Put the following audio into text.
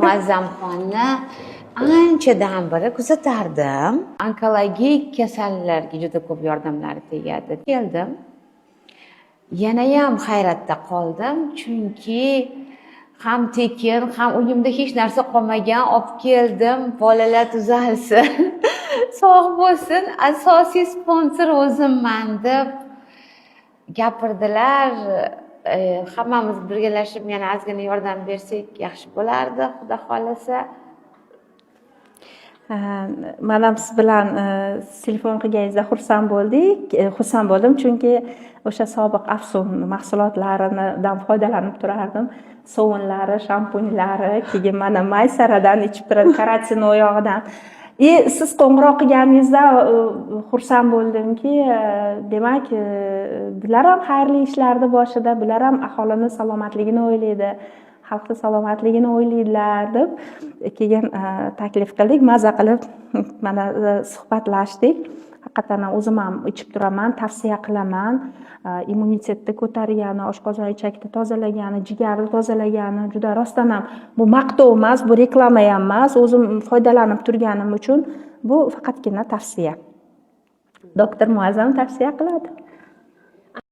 Muazzamxonni anchadan beri kuzatardim. Onkologik kasallarga juda ko'p yordamlari tegadi. Keldim. Yanayam hayratda qoldim, chunki ham tekin, ham uyimda hech narsa qolmagan olib keldim. Bolalar tuzalsin, sog' bo'lsin, asosiy sponsor o'zimman deb gapirdilar. Hammamiz birgalashib yana ozgina yordam bersak yaxshi bo'lardi, xudo xolasa. Men ham siz bilan telefon qilganingizda xursand bo'ldim, chunki o'sha sobiq Afsun mahsulotlaridan foydalanib turardim. Sovunlari, shampunlari, keyin mana maysaradan ichib turadi, karatsin oyog'idan. Siz qo'ng'iroq qilganingizda xursand bo'ldimki, demak, bular ham xayrli ishlarni boshida, bular ham aholini salomatligini o'ylaydi, xalqni salomatligini o'ylaydilar deb keyin taklif qildik, maza qilib mana suhbatlashdik. Haqiqatan o'zim ham ichib turaman, tavsiya qilaman. Immunitetni ko'targani, oshqozon ichakni tozalagani, jigarni tozalagani juda rostdan ham bu maqtov emas, bu reklama ham emas. O'zim foydalanib turganim uchun bu faqatgina tavsiya. Doktor Muazzam tavsiya qiladi.